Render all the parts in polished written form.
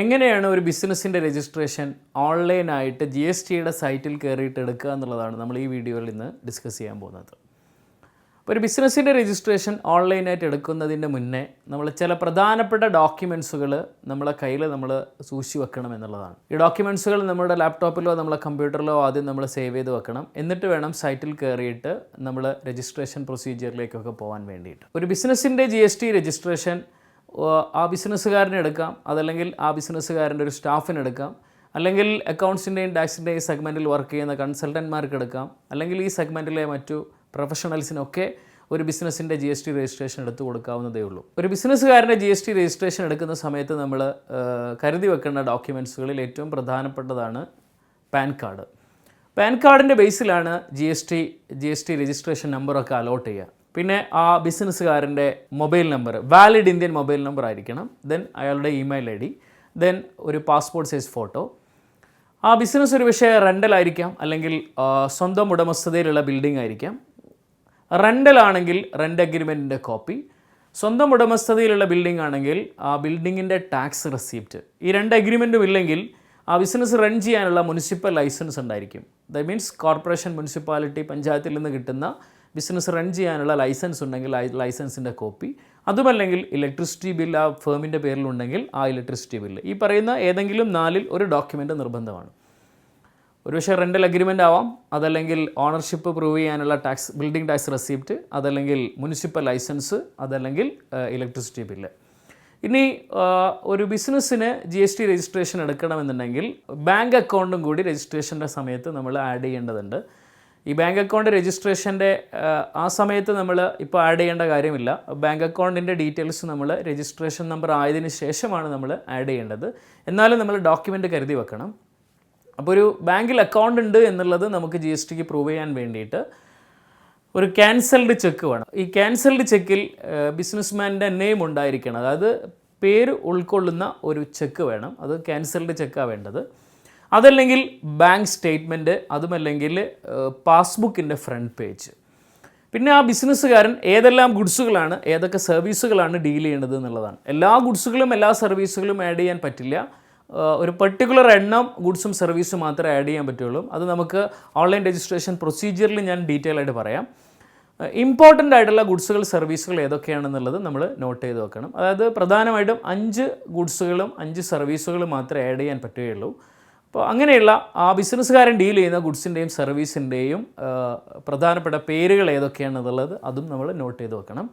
എങ്ങനെയാണ് ഒരു ബിസിനസ്സിൻ്റെ രജിസ്ട്രേഷൻ ഓൺലൈനായിട്ട് ജി എസ് ടിയുടെ സൈറ്റിൽ കയറിയിട്ട് എടുക്കുക എന്നുള്ളതാണ് നമ്മൾ ഈ വീഡിയോയിൽ ഇന്ന് ഡിസ്കസ് ചെയ്യാൻ പോകുന്നത്. അപ്പോൾ ഒരു ബിസിനസ്സിൻ്റെ രജിസ്ട്രേഷൻ ഓൺലൈനായിട്ട് എടുക്കുന്നതിൻ്റെ മുന്നേ നമ്മൾ ചില പ്രധാനപ്പെട്ട ഡോക്യുമെൻറ്റ്സുകൾ നമ്മളെ കയ്യിൽ നമ്മൾ സൂക്ഷിച്ച് വെക്കണം എന്നുള്ളതാണ്. ഈ ഡോക്യുമെൻറ്റ്സുകൾ നമ്മുടെ ലാപ്ടോപ്പിലോ നമ്മളെ കമ്പ്യൂട്ടറിലോ ആദ്യം നമ്മൾ സേവ് ചെയ്ത് വെക്കണം. എന്നിട്ട് വേണം സൈറ്റിൽ കയറിയിട്ട് നമ്മൾ രജിസ്ട്രേഷൻ പ്രൊസീജിയറിലേക്കൊക്കെ പോകാൻ വേണ്ടിയിട്ട്. ഒരു ബിസിനസ്സിൻ്റെ ജി എസ് ടി രജിസ്ട്രേഷൻ ആ ബിസിനസ്സുകാരനെ എടുക്കാം, അതല്ലെങ്കിൽ ആ ബിസിനസ്സുകാരൻ്റെ ഒരു സ്റ്റാഫിന് എടുക്കാം, അല്ലെങ്കിൽ അക്കൗണ്ട്സിൻ്റെയും ടാക്സിൻ്റെയും സെഗ്മെൻറ്റിൽ വർക്ക് ചെയ്യുന്ന കൺസൾട്ടന്റ്മാർക്ക് എടുക്കാം, അല്ലെങ്കിൽ ഈ സെഗ്മെൻറ്റിലെ മറ്റു പ്രൊഫഷണൽസിനൊക്കെ ഒരു ബിസിനസ്സിൻ്റെ ജി എസ് ടി രജിസ്ട്രേഷൻ എടുത്തു കൊടുക്കാവുന്നതേ ഉള്ളൂ. ഒരു ബിസിനസ്സുകാരൻ്റെ ജി എസ് ടി രജിസ്ട്രേഷൻ എടുക്കുന്ന സമയത്ത് നമ്മൾ കരുതി വെക്കേണ്ട ഡോക്യുമെൻറ്റ്സുകളിൽ ഏറ്റവും പ്രധാനപ്പെട്ടതാണ് പാൻ കാർഡ്. പാൻ കാർഡിൻ്റെ ബേസിലാണ് ജി എസ് ടി രജിസ്ട്രേഷൻ നമ്പറൊക്കെ അലോട്ട് ചെയ്യുക. പിന്നെ ആ ബിസിനസ്സുകാരൻ്റെ mobile number valid Indian mobile number ആയിരിക്കണം. ദെൻ അയാളുടെ ഇമെയിൽ ഐ ഡി, ദെൻ ഒരു പാസ്പോർട്ട് സൈസ് ഫോട്ടോ. ആ ബിസിനസ് ഒരു പക്ഷേ റെൻ്റലായിരിക്കാം, അല്ലെങ്കിൽ സ്വന്തം ഉടമസ്ഥതയിലുള്ള ബിൽഡിംഗ് ആയിരിക്കാം. റെൻ്റലാണെങ്കിൽ റെൻ്റ് അഗ്രിമെൻറ്റിൻ്റെ കോപ്പി, സ്വന്തം ഉടമസ്ഥതയിലുള്ള ബിൽഡിംഗ് ആണെങ്കിൽ ആ ബിൽഡിങ്ങിൻ്റെ ടാക്സ് റെസിപ്റ്റ്. ഈ രണ്ട് അഗ്രിമെൻറ്റും ഇല്ലെങ്കിൽ ആ ബിസിനസ് റൺ ചെയ്യാനുള്ള മുനിസിപ്പൽ ലൈസൻസ് ഉണ്ടായിരിക്കും. ദാറ്റ് മീൻസ് കോർപ്പറേഷൻ, മുനിസിപ്പാലിറ്റി, പഞ്ചായത്തിൽ നിന്ന് കിട്ടുന്ന ബിസിനസ് റൺ ചെയ്യാനുള്ള ലൈസൻസ് ഉണ്ടെങ്കിൽ ആ ലൈസൻസിൻ്റെ കോപ്പി, അതുമല്ലെങ്കിൽ ഇലക്ട്രിസിറ്റി ബില്ല് ആ ഫേമിൻ്റെ പേരിലുണ്ടെങ്കിൽ ആ ഇലക്ട്രിസിറ്റി ബില്ല്. ഈ പറയുന്ന ഏതെങ്കിലും 4-ൽ ഒരു ഡോക്യുമെൻ്റ് നിർബന്ധമാണ്. ഒരുപക്ഷെ റെൻ്റൽ അഗ്രിമെൻ്റ് ആവാം, അതല്ലെങ്കിൽ ഓണർഷിപ്പ് പ്രൂവ് ചെയ്യാനുള്ള ബിൽഡിംഗ് ടാക്സ് റെസിപ്റ്റ്, അതല്ലെങ്കിൽ മുനിസിപ്പൽ ലൈസൻസ്, അതല്ലെങ്കിൽ ഇലക്ട്രിസിറ്റി ബില്ല്. ഇനി ഒരു ബിസിനസ്സിന് ജി എസ് ടി രജിസ്ട്രേഷൻ എടുക്കണമെന്നുണ്ടെങ്കിൽ ബാങ്ക് അക്കൗണ്ടും കൂടി രജിസ്ട്രേഷൻ്റെ സമയത്ത് നമ്മൾ ആഡ് ചെയ്യേണ്ടതുണ്ട്. ഈ ബാങ്ക് അക്കൗണ്ട് രജിസ്ട്രേഷൻ്റെ ആ സമയത്ത് നമ്മൾ ഇപ്പോൾ ആഡ് ചെയ്യേണ്ട കാര്യമില്ല. ബാങ്ക് അക്കൗണ്ടിൻ്റെ ഡീറ്റെയിൽസ് നമ്മൾ രജിസ്ട്രേഷൻ നമ്പർ ആയതിനു ശേഷമാണ് നമ്മൾ ആഡ് ചെയ്യേണ്ടത്. എന്നാലും നമ്മൾ ഡോക്യുമെൻ്റ് കരുതി വെക്കണം. അപ്പോൾ ഒരു ബാങ്കിൽ അക്കൗണ്ട് ഉണ്ട് എന്നുള്ളത് നമുക്ക് ജി എസ് ടിക്ക് പ്രൂവ് ചെയ്യാൻ വേണ്ടിയിട്ട് ഒരു ക്യാൻസൽഡ് ചെക്ക് വേണം. ഈ ക്യാൻസൽഡ് ചെക്കിൽ ബിസിനസ്മാൻ്റെ നെയിം ഉണ്ടായിരിക്കണം, അതായത് പേര് ഉൾക്കൊള്ളുന്ന ഒരു ചെക്ക് വേണം. അത് ക്യാൻസൽഡ് ചെക്കാണ് വേണ്ടത്. അതല്ലെങ്കിൽ ബാങ്ക് സ്റ്റേറ്റ്മെൻറ്റ്, അതുമല്ലെങ്കിൽ പാസ്ബുക്കിൻ്റെ ഫ്രണ്ട് പേജ്. പിന്നെ ആ ബിസിനസ്സുകാരൻ ഏതെല്ലാം ഗുഡ്സുകളാണ്, ഏതൊക്കെ സർവീസുകളാണ് ഡീൽ ചെയ്യേണ്ടത് എന്നുള്ളതാണ്. എല്ലാ ഗുഡ്സുകളും എല്ലാ സർവീസുകളും ആഡ് ചെയ്യാൻ പറ്റില്ല. ഒരു പർട്ടിക്കുലർ എണ്ണം ഗുഡ്സും സർവീസും മാത്രമേ ആഡ് ചെയ്യാൻ പറ്റുള്ളൂ. അത് നമുക്ക് ഓൺലൈൻ രജിസ്ട്രേഷൻ പ്രൊസീജിയറിൽ ഞാൻ ഡീറ്റെയിൽ ആയിട്ട് പറയാം. ഇമ്പോർട്ടൻ്റ് ആയിട്ടുള്ള ഗുഡ്സുകൾ, സർവീസുകൾ ഏതൊക്കെയാണെന്നുള്ളത് നമ്മൾ നോട്ട് ചെയ്ത് വെക്കണം. അതായത് പ്രധാനമായിട്ടും 5 ഗുഡ്സുകളും 5 സർവീസുകളും മാത്രമേ ആഡ് ചെയ്യാൻ പറ്റുകയുള്ളൂ. അപ്പോൾ അങ്ങനെയുള്ള ആ ബിസിനസ്സുകാരൻ ഡീൽ ചെയ്യുന്ന ഗുഡ്സിൻ്റെയും സർവീസിൻ്റെയും പ്രധാനപ്പെട്ട പേരുകൾ ഏതൊക്കെയാണെന്നുള്ളത് അതും നമ്മൾ നോട്ട് ചെയ്ത് വെക്കണം.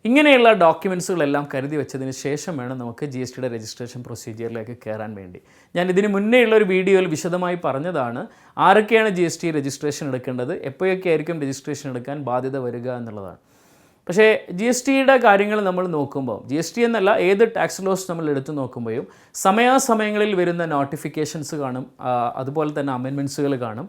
ഇങ്ങനെയുള്ള ഡോക്യുമെൻറ്റ്സുകളെല്ലാം കരുതി വെച്ചതിന് ശേഷം വേണം നമുക്ക് ജി എസ് ടിയുടെ രജിസ്ട്രേഷൻ പ്രൊസീജിയറിലേക്ക് കയറാൻ വേണ്ടി. ഞാൻ ഇതിന് മുന്നേ ഉള്ള ഒരു വീഡിയോയിൽ വിശദമായി പറഞ്ഞതാണ് ആരൊക്കെയാണ് ജി എസ് ടി രജിസ്ട്രേഷൻ എടുക്കേണ്ടത്, എപ്പോഴൊക്കെ ആയിരിക്കും രജിസ്ട്രേഷൻ എടുക്കാൻ ബാധ്യത വരിക എന്നുള്ളതാണ്. പക്ഷേ ജി എസ് ടിയുടെ കാര്യങ്ങൾ നമ്മൾ നോക്കുമ്പോൾ, ജി എസ് ടി എന്നല്ല ഏത് ടാക്സ് ലോസ് നമ്മൾ എടുത്തു നോക്കുമ്പോഴും സമയാസമയങ്ങളിൽ വരുന്ന നോട്ടിഫിക്കേഷൻസ് കാണും, അതുപോലെ തന്നെ അമെൻമെൻറ്റ്സുകൾ കാണും.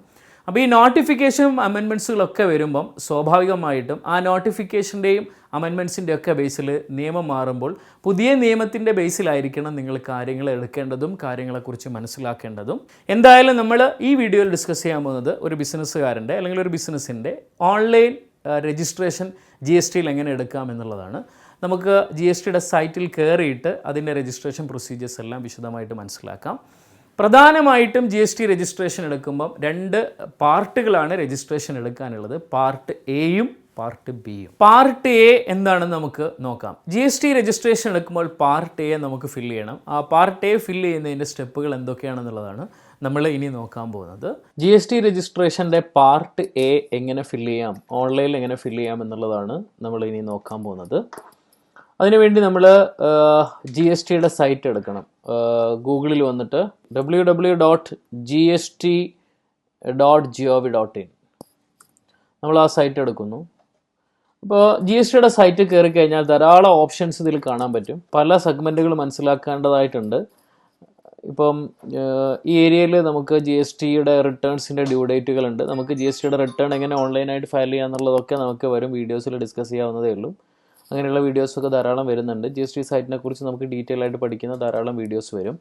അപ്പോൾ ഈ നോട്ടിഫിക്കേഷനും അമെൻമെൻറ്റ്സുകളൊക്കെ വരുമ്പം സ്വാഭാവികമായിട്ടും ആ നോട്ടിഫിക്കേഷൻ്റെയും അമെൻമെൻറ്റ്സിൻ്റെ ഒക്കെ ബേസിൽ നിയമം മാറുമ്പോൾ പുതിയ നിയമത്തിൻ്റെ ബേസിലായിരിക്കണം നിങ്ങൾ കാര്യങ്ങൾ എടുക്കേണ്ടതും കാര്യങ്ങളെക്കുറിച്ച് മനസ്സിലാക്കേണ്ടതും. എന്തായാലും നമ്മൾ ഈ വീഡിയോയിൽ ഡിസ്കസ് ചെയ്യാൻ പോകുന്നത് ഒരു ബിസിനസ്സുകാരൻ്റെ അല്ലെങ്കിൽ ഒരു ബിസിനസ്സിൻ്റെ ഓൺലൈൻ രജിസ്ട്രേഷൻ ജി എസ് ടിയിൽ എങ്ങനെ എടുക്കാം എന്നുള്ളതാണ്. നമുക്ക് ജി എസ് ടിയുടെ സൈറ്റിൽ കയറിയിട്ട് അതിൻ്റെ രജിസ്ട്രേഷൻ പ്രൊസീജിയേഴ്സ് എല്ലാം വിശദമായിട്ട് മനസ്സിലാക്കാം. പ്രധാനമായിട്ടും ജി എസ് ടി രജിസ്ട്രേഷൻ എടുക്കുമ്പം 2 പാർട്ടുകളാണ് രജിസ്ട്രേഷൻ എടുക്കാനുള്ളത്, പാർട്ട് എയും പാർട്ട് ബിയും. പാർട്ട് എ എന്താണെന്ന് നമുക്ക് നോക്കാം. ജി എസ് ടി രജിസ്ട്രേഷൻ എടുക്കുമ്പോൾ പാർട്ട് എ നമുക്ക് ഫില്ല് ചെയ്യണം. ആ പാർട്ട് എ ഫില്ല് ചെയ്യുന്നതിൻ്റെ സ്റ്റെപ്പുകൾ എന്തൊക്കെയാണെന്നുള്ളതാണ് നമ്മൾ ഇനി നോക്കാൻ പോകുന്നത്. ജി എസ് ടി രജിസ്ട്രേഷൻ്റെ പാർട്ട് എ എങ്ങനെ ഫില്ല് ചെയ്യാം, ഓൺലൈനിൽ എങ്ങനെ ഫില്ല് ചെയ്യാം എന്നുള്ളതാണ് നമ്മൾ ഇനി നോക്കാൻ പോകുന്നത്. അതിനുവേണ്ടി നമ്മൾ ജി എസ് ടിയുടെ സൈറ്റ് എടുക്കണം. ഗൂഗിളിൽ വന്നിട്ട് www.gst.gov.in നമ്മൾ ആ സൈറ്റ് എടുക്കുന്നു. അപ്പോൾ ജി എസ് ടിയുടെ സൈറ്റ് കയറി കഴിഞ്ഞാൽ ധാരാളം ഓപ്ഷൻസ് ഇതിൽ കാണാൻ പറ്റും. പല സെഗ്മെൻറ്റുകൾ മനസ്സിലാക്കേണ്ടതായിട്ടുണ്ട്. ഇപ്പം ഈ ഏരിയയിൽ നമുക്ക് ജി എസ് ടിയുടെ റിട്ടേൺസിൻ്റെ ഡ്യൂ ഡേറ്റുകളുണ്ട്. നമുക്ക് ജി എസ് ടിയുടെ റിട്ടേൺ എങ്ങനെ ഓൺലൈനായിട്ട് ഫയൽ ചെയ്യാന്നുള്ളതൊക്കെ നമുക്ക് വരും വീഡിയോസിൽ ഡിസ്കസ് ചെയ്യാവുന്നതേ ഉള്ളൂ. അങ്ങനെയുള്ള വീഡിയോസൊക്കെ ധാരാളം വരുന്നുണ്ട്. ജി എസ് ടി സൈറ്റിനെ കുറിച്ച് നമുക്ക് ഡീറ്റെയിൽ ആയിട്ട് പഠിക്കുന്ന ധാരാളം വീഡിയോസ് വരും.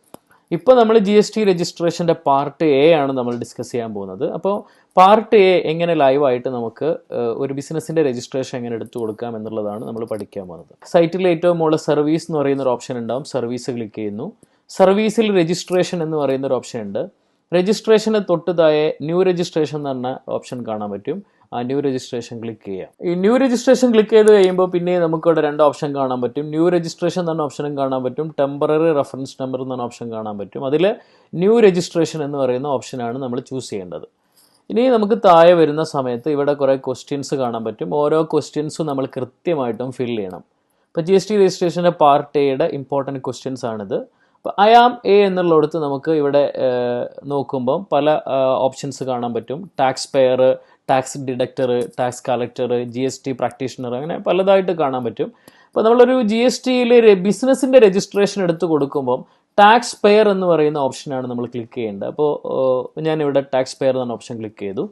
ഇപ്പോൾ നമ്മൾ ജി എസ് ടി രജിസ്ട്രേഷൻ്റെ പാർട്ട് എ ആണ് നമ്മൾ ഡിസ്കസ് ചെയ്യാൻ പോകുന്നത്. അപ്പോൾ പാർട്ട് എ എങ്ങനെ ലൈവായിട്ട് നമുക്ക് ഒരു ബിസിനസ്സിൻ്റെ രജിസ്ട്രേഷൻ എങ്ങനെ എടുത്തു കൊടുക്കാം എന്നുള്ളതാണ് നമ്മൾ പഠിക്കാൻ പോകുന്നത്. സൈറ്റിൽ ഏറ്റവും മുകളിൽ സർവീസ് എന്ന് പറയുന്ന ഒരു ഓപ്ഷൻ ഉണ്ടാവും. സർവീസ് ക്ലിക്ക് ചെയ്യുന്നു. സർവീസിൽ രജിസ്ട്രേഷൻ എന്ന് പറയുന്ന ഒരു ഓപ്ഷൻ ഉണ്ട്. രജിസ്ട്രേഷന് തൊട്ട് താഴെ ന്യൂ രജിസ്ട്രേഷൻ എന്ന് പറഞ്ഞ ഓപ്ഷൻ കാണാൻ പറ്റും. ആ ന്യൂ രജിസ്ട്രേഷൻ ക്ലിക്ക് ചെയ്യാം. ഈ ന്യൂ രജിസ്ട്രേഷൻ ക്ലിക്ക് ചെയ്ത് കഴിയുമ്പോൾ പിന്നെ നമുക്കിവിടെ രണ്ട് ഓപ്ഷൻ കാണാൻ പറ്റും. ന്യൂ രജിസ്ട്രേഷൻ എന്ന് പറഞ്ഞ ഓപ്ഷനും കാണാൻ പറ്റും, ടെമ്പററി റെഫറൻസ് നമ്പർ എന്ന് പറഞ്ഞ ഓപ്ഷൻ കാണാൻ പറ്റും. അതിൽ ന്യൂ രജിസ്ട്രേഷൻ എന്ന് പറയുന്ന ഓപ്ഷനാണ് നമ്മൾ ചൂസ് ചെയ്യേണ്ടത്. ഇനി നമുക്ക് താഴെ വരുന്ന സമയത്ത് ഇവിടെ കുറേ ക്വസ്റ്റ്യൻസ് കാണാൻ പറ്റും. ഓരോ ക്വസ്റ്റ്യൻസും നമ്മൾ കൃത്യമായിട്ടും ഫിൽ ചെയ്യണം. ഇപ്പോൾ GST രജിസ്ട്രേഷൻ്റെ പാർട്ട് എയുടെ ഇമ്പോർട്ടൻറ്റ് ക്വസ്റ്റ്യൻസ് ആണിത്. അപ്പോൾ ഐ ആം എ എന്നുള്ളിടത്ത് നമുക്ക് ഇവിടെ നോക്കുമ്പം പല ഓപ്ഷൻസ് കാണാൻ പറ്റും. Tax payer, tax deductor, tax collector, GST practitioner, അങ്ങനെ പലതായിട്ട് കാണാൻ പറ്റും. അപ്പോൾ നമ്മളൊരു GSTയിൽ ബിസിനസ്സിൻ്റെ രജിസ്ട്രേഷൻ എടുത്ത് കൊടുക്കുമ്പം ടാക്സ് പെയർ എന്ന് പറയുന്ന ഓപ്ഷനാണ് നമ്മൾ ക്ലിക്ക് ചെയ്യേണ്ടത്. അപ്പോൾ ഞാനിവിടെ ടാക്സ് പെയർ എന്ന ഓപ്ഷൻ ക്ലിക്ക് ചെയ്തു.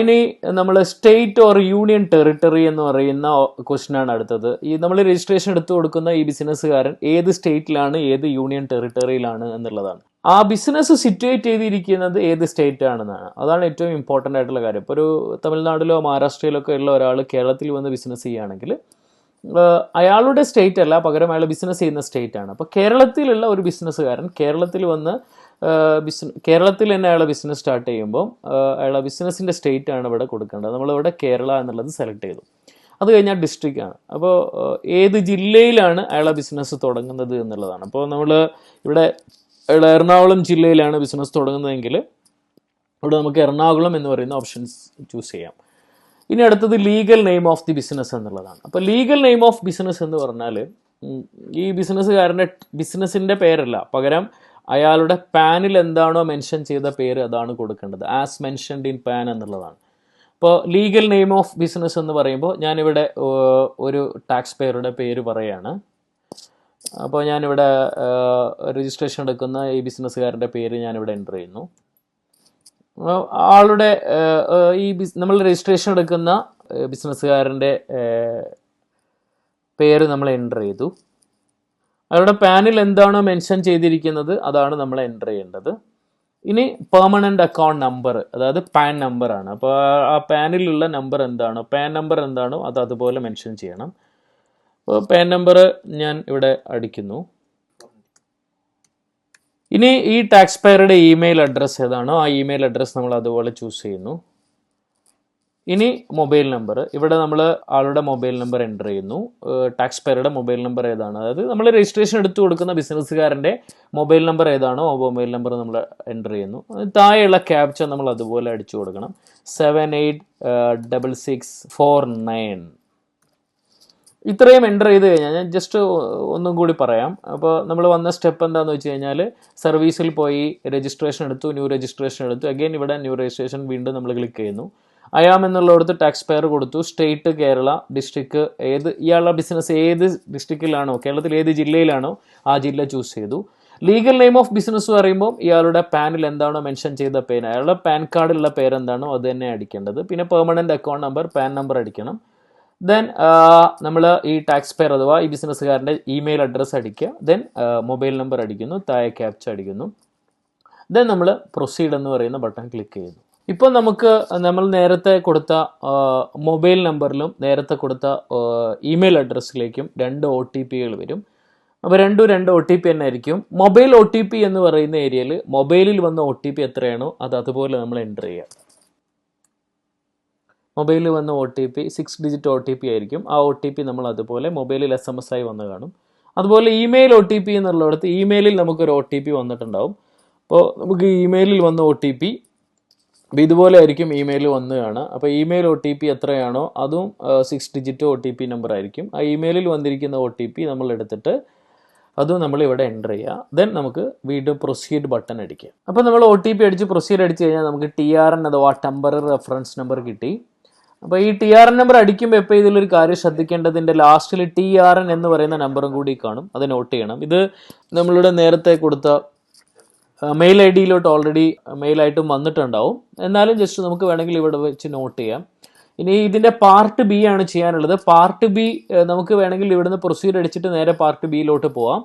ഇനി നമ്മൾ സ്റ്റേറ്റ് ഓർ യൂണിയൻ ടെറിട്ടറി എന്ന് പറയുന്ന ക്വസ്റ്റ്യനാണ് അടുത്തത്. ഈ നമ്മൾ രജിസ്ട്രേഷൻ എടുത്തു കൊടുക്കുന്ന ഈ ബിസിനസ്സുകാരൻ ഏത് സ്റ്റേറ്റിലാണ്, ഏത് യൂണിയൻ ടെറിട്ടറിയിലാണ് എന്നുള്ളതാണ്. ആ ബിസിനസ് സിറ്റുവേറ്റ് ചെയ്തിരിക്കുന്നത് ഏത് സ്റ്റേറ്റ് ആണെന്നാണ്. അതാണ് ഏറ്റവും ഇമ്പോർട്ടൻ്റ് ആയിട്ടുള്ള കാര്യം. ഇപ്പോൾ ഒരു തമിഴ്നാട്ടിലോ മഹാരാഷ്ട്രയിലോ ഒക്കെ ഉള്ള ഒരാൾ കേരളത്തിൽ വന്ന് ബിസിനസ് ചെയ്യുകയാണെങ്കിൽ അയാളുടെ സ്റ്റേറ്റ് അല്ല, പകരം അയാൾ ബിസിനസ് ചെയ്യുന്ന സ്റ്റേറ്റ് ആണ്. അപ്പോൾ കേരളത്തിലുള്ള ഒരു ബിസിനസ്സുകാരൻ കേരളത്തിൽ വന്ന് കേരളത്തിൽ തന്നെ അയാളെ ബിസിനസ് സ്റ്റാർട്ട് ചെയ്യുമ്പോൾ അയാളെ ബിസിനസ്സിൻ്റെ സ്റ്റേറ്റ് ആണ് ഇവിടെ കൊടുക്കേണ്ടത്. നമ്മളിവിടെ കേരള എന്നുള്ളത് സെലക്ട് ചെയ്തു. അത് കഴിഞ്ഞാൽ ഡിസ്ട്രിക്റ്റ് ആണ്. അപ്പോൾ ഏത് ജില്ലയിലാണ് അയാളെ ബിസിനസ് തുടങ്ങുന്നത് എന്നുള്ളതാണ്. അപ്പോൾ നമ്മൾ ഇവിടെ എറണാകുളം ജില്ലയിലാണ് ബിസിനസ് തുടങ്ങുന്നതെങ്കിൽ ഇവിടെ നമുക്ക് എറണാകുളം എന്ന് പറയുന്ന ഓപ്ഷൻസ് ചൂസ് ചെയ്യാം. ഇനി അടുത്തത് legal name of the business എന്നുള്ളതാണ്. അപ്പോൾ ലീഗൽ നെയിം ഓഫ് ബിസിനസ് എന്ന് പറഞ്ഞാൽ ഈ ബിസിനസ്സുകാരൻ്റെ ബിസിനസ്സിൻ്റെ പേരല്ല, പകരം അയാളുടെ പാനിൽ എന്താണോ മെൻഷൻ ചെയ്ത പേര് അതാണ് കൊടുക്കേണ്ടത്. ആസ് മെൻഷൻഡ് ഇൻ പാൻ എന്നുള്ളതാണ്. ഇപ്പോൾ ലീഗൽ നെയിം ഓഫ് ബിസിനസ് എന്ന് പറയുമ്പോൾ ഞാനിവിടെ ഒരു ടാക്സ് പെയറുടെ പേര് പറയാണ്. അപ്പോൾ ഞാനിവിടെ രജിസ്ട്രേഷൻ എടുക്കുന്ന ഈ ബിസിനസ്സുകാരൻ്റെ പേര് ഞാനിവിടെ എൻ്റർ ചെയ്യുന്നു. ആളുടെ നമ്മൾ രജിസ്ട്രേഷൻ എടുക്കുന്ന ബിസിനസ്സുകാരൻ്റെ പേര് നമ്മൾ എൻ്റർ ചെയ്തു. അവരുടെ പാനിൽ എന്താണോ മെൻഷൻ ചെയ്തിരിക്കുന്നത് അതാണ് നമ്മൾ എൻ്റർ ചെയ്യേണ്ടത്. ഇനി പെർമനൻ്റ് അക്കൗണ്ട് നമ്പർ, അതായത് പാൻ നമ്പറാണ്. അപ്പോൾ ആ പാനിലുള്ള നമ്പർ എന്താണോ, പാൻ നമ്പർ എന്താണോ അത് അതുപോലെ മെൻഷൻ ചെയ്യണം. അപ്പോൾ പാൻ നമ്പർ ഞാൻ ഇവിടെ അടിക്കുന്നു. ഇനി ഈ ടാക്സ് പെയറുടെ ഇമെയിൽ അഡ്രസ്സ് ഏതാണോ ആ ഇമെയിൽ അഡ്രസ്സ് നമ്മൾ അതുപോലെ ചൂസ് ചെയ്യുന്നു. ഇനി മൊബൈൽ നമ്പർ, ഇവിടെ നമ്മൾ ആളുടെ മൊബൈൽ നമ്പർ എൻ്റർ ചെയ്യുന്നു. ടാക്സ് പെയറുടെ മൊബൈൽ നമ്പർ ഏതാണ്, അതായത് നമ്മൾ രജിസ്ട്രേഷൻ എടുത്തു കൊടുക്കുന്ന ബിസിനസ്സുകാരൻ്റെ മൊബൈൽ നമ്പർ ഏതാണോ ആ മൊബൈൽ നമ്പർ നമ്മൾ എൻ്റർ ചെയ്യുന്നു. താഴെയുള്ള ക്യാപ്ച നമ്മൾ അതുപോലെ അടിച്ചു കൊടുക്കണം. 786649. ഇത്രയും എൻ്റർ ചെയ്ത് കഴിഞ്ഞാൽ ഞാൻ ജസ്റ്റ് ഒന്നും കൂടി പറയാം. അപ്പോൾ നമ്മൾ വന്ന സ്റ്റെപ്പ് എന്താണെന്ന് വെച്ച് കഴിഞ്ഞാൽ സർവീസിൽ പോയി രജിസ്ട്രേഷൻ എടുത്തു, ന്യൂ രജിസ്ട്രേഷൻ എടുത്തു. അഗെയിൻ ഇവിടെ ന്യൂ രജിസ്ട്രേഷൻ വീണ്ടും നമ്മൾ ക്ലിക്ക് ചെയ്യുന്നു. അയാം എന്നുള്ളിടത്ത് ടാക്സ് പെയർ കൊടുത്തു. സ്റ്റേറ്റ് കേരള, ഡിസ്ട്രിക്ട് ഇയാളുടെ ബിസിനസ് ഏത് ഡിസ്ട്രിക്റ്റിലാണോ, കേരളത്തിൽ ഏത് ജില്ലയിലാണോ ആ ജില്ല ചൂസ് ചെയ്തു. ലീഗൽ നെയിം ഓഫ് ബിസിനസ് പറയുമ്പോൾ ഇയാളുടെ പാനിൽ എന്താണോ മെൻഷൻ ചെയ്ത പേര്, അയാളുടെ പാൻ കാർഡിലുള്ള പേരെന്താണോ അത് തന്നെ അടിക്കേണ്ടത്. പിന്നെ permanent account number, pan number അടിക്കണം. ദെൻ നമ്മൾ ഈ ടാക്സ് പെയർ അഥവാ ഈ ബിസിനസ്സുകാരൻ്റെ ഇമെയിൽ അഡ്രസ്സ് അടിക്കുക. ദെൻ മൊബൈൽ നമ്പർ അടിക്കുന്നു, താഴെ ക്യാപ്ച അടിക്കുന്നു. ദെൻ നമ്മൾ പ്രൊസീഡ് എന്ന് പറയുന്ന ബട്ടൺ ക്ലിക്ക് ചെയ്യുന്നു. ഇപ്പോൾ നമുക്ക് നമ്മൾ നേരത്തെ കൊടുത്ത മൊബൈൽ നമ്പറിലും നേരത്തെ കൊടുത്ത ഇമെയിൽ അഡ്രസ്സിലേക്കും 2 OTP വരും. അപ്പോൾ രണ്ട് OTP തന്നെ ആയിരിക്കും. മൊബൈൽ OTP എന്ന് പറയുന്ന ഏരിയയിൽ മൊബൈലിൽ വന്ന OTP എത്രയാണോ അത് അതുപോലെ നമ്മൾ എൻ്റർ ചെയ്യുക. മൊബൈലിൽ വന്ന OTP 6 ഡിജിറ്റ് OTP ആയിരിക്കും. ആ OTP നമ്മൾ അതുപോലെ മൊബൈലിൽ SMS ആയി വന്ന് കാണും. അതുപോലെ ഇമെയിൽ OTP എന്നുള്ളിടത്ത് ഇമെയിലിൽ നമുക്കൊരു OTP വന്നിട്ടുണ്ടാവും. അപ്പോൾ നമുക്ക് ഇമെയിലിൽ വന്ന OTP ഇതുപോലെ ആയിരിക്കും ഇമെയിൽ വന്ന് കാണുക. അപ്പോൾ ഇമെയിൽ OTP എത്രയാണോ അതും 6 ഡിജിറ്റ് OTP നമ്പർ ആയിരിക്കും. ആ ഇമെയിലിൽ വന്നിരിക്കുന്ന OTP നമ്മൾ എടുത്തിട്ട് അതും നമ്മൾ ഇവിടെ എൻ്റർ ചെയ്യുക. ദെൻ നമുക്ക് വീണ്ടും പ്രൊസീഡ് ബട്ടൺ അടിക്കുക. അപ്പോൾ നമ്മൾ OTP അടിച്ച് പ്രൊസീഡ് അടിച്ച് കഴിഞ്ഞാൽ നമുക്ക് TRN അഥവാ ടെമ്പററി റെഫറൻസ് നമ്പർ കിട്ടി. അപ്പോൾ ഈ TRN നമ്പർ അടിക്കുമ്പോൾ ഇപ്പോൾ ഇതിലൊരു കാര്യം ശ്രദ്ധിക്കേണ്ടതിൻ്റെ ലാസ്റ്റിൽ TRN എന്ന് പറയുന്ന നമ്പറും കൂടി കാണും, അത് നോട്ട് ചെയ്യണം. ഇത് നമ്മളുടെ നേരത്തെ കൊടുത്ത മെയിൽ ID ഓൾറെഡി മെയിലായിട്ടും വന്നിട്ടുണ്ടാവും. എന്നാലും ജസ്റ്റ് നമുക്ക് വേണമെങ്കിൽ ഇവിടെ വെച്ച് നോട്ട് ചെയ്യാം. ഇനി ഇതിൻ്റെ പാർട്ട് B ആണ് ചെയ്യാനുള്ളത്. പാർട്ട് B നമുക്ക് വേണമെങ്കിൽ ഇവിടുന്ന് പ്രൊസീഡ് അടിച്ചിട്ട് നേരെ പാർട്ട് Bയിലോട്ട് പോവാം.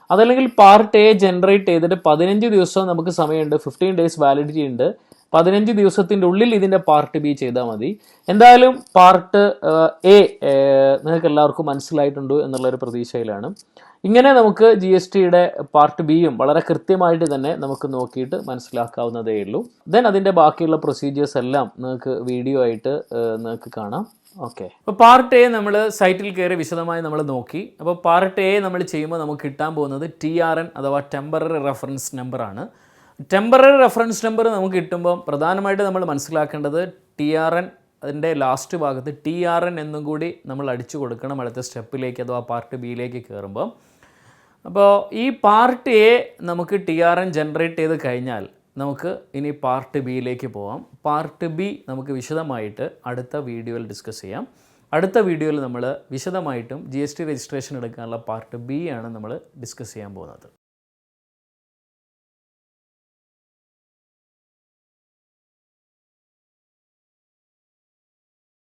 അതല്ലെങ്കിൽ പാർട്ട് A ജനറേറ്റ് ചെയ്തിട്ട് 15 ദിവസം നമുക്ക് സമയമുണ്ട്, 15 ഡേയ്സ് വാലിഡിറ്റി ഉണ്ട്. 15 ദിവസത്തിൻ്റെ ഉള്ളിൽ ഇതിൻ്റെ പാർട്ട് B ചെയ്താൽ മതി. എന്തായാലും പാർട്ട് A നിങ്ങൾക്ക് എല്ലാവർക്കും മനസ്സിലായിട്ടുണ്ട് എന്നുള്ളൊരു പ്രതീക്ഷയിലാണ്. ഇങ്ങനെ നമുക്ക് ജി എസ് ടിയുടെ പാർട്ട് ബിയും വളരെ കൃത്യമായിട്ട് തന്നെ നമുക്ക് നോക്കിയിട്ട് മനസ്സിലാക്കാവുന്നതേ ഉള്ളൂ. ദെൻ അതിൻ്റെ ബാക്കിയുള്ള പ്രൊസീജിയേഴ്സ് എല്ലാം നിങ്ങൾക്ക് വീഡിയോ ആയിട്ട് നിങ്ങൾക്ക് കാണാം. ഓക്കെ, അപ്പോൾ പാർട്ട് എ നമ്മൾ സൈറ്റിൽ കയറി വിശദമായി നമ്മൾ നോക്കി. അപ്പോൾ പാർട്ട് എ നമ്മൾ ചെയ്യുമ്പോൾ നമുക്ക് കിട്ടാൻ പോകുന്നത് TRN അഥവാ ടെമ്പററി റെഫറൻസ് നമ്പറാണ്. ടെമ്പററി റെഫറൻസ് നമ്പർ നമുക്ക് കിട്ടുമ്പോൾ പ്രധാനമായിട്ട് നമ്മൾ മനസ്സിലാക്കേണ്ടത് TRN അതിൻ്റെ ലാസ്റ്റ് ഭാഗത്ത് TRN എന്നും കൂടി നമ്മൾ അടിച്ചു കൊടുക്കണം അടുത്ത സ്റ്റെപ്പിലേക്ക് അഥവാ പാർട്ട് ബിയിലേക്ക് കയറുമ്പോൾ. അപ്പോൾ ഈ പാർട്ട് എ നമുക്ക് TRN ജനറേറ്റ് ചെയ്ത് കഴിഞ്ഞാൽ നമുക്ക് ഇനി പാർട്ട് ബിയിലേക്ക് പോവാം. പാർട്ട് ബി നമുക്ക് വിശദമായിട്ട് അടുത്ത വീഡിയോയിൽ ഡിസ്കസ് ചെയ്യാം. അടുത്ത വീഡിയോയിൽ നമ്മൾ വിശദമായിട്ടും GST രജിസ്ട്രേഷൻ എടുക്കാനുള്ള പാർട്ട് ബി ആണ് നമ്മൾ ഡിസ്കസ് ചെയ്യാൻ പോകുന്നത്.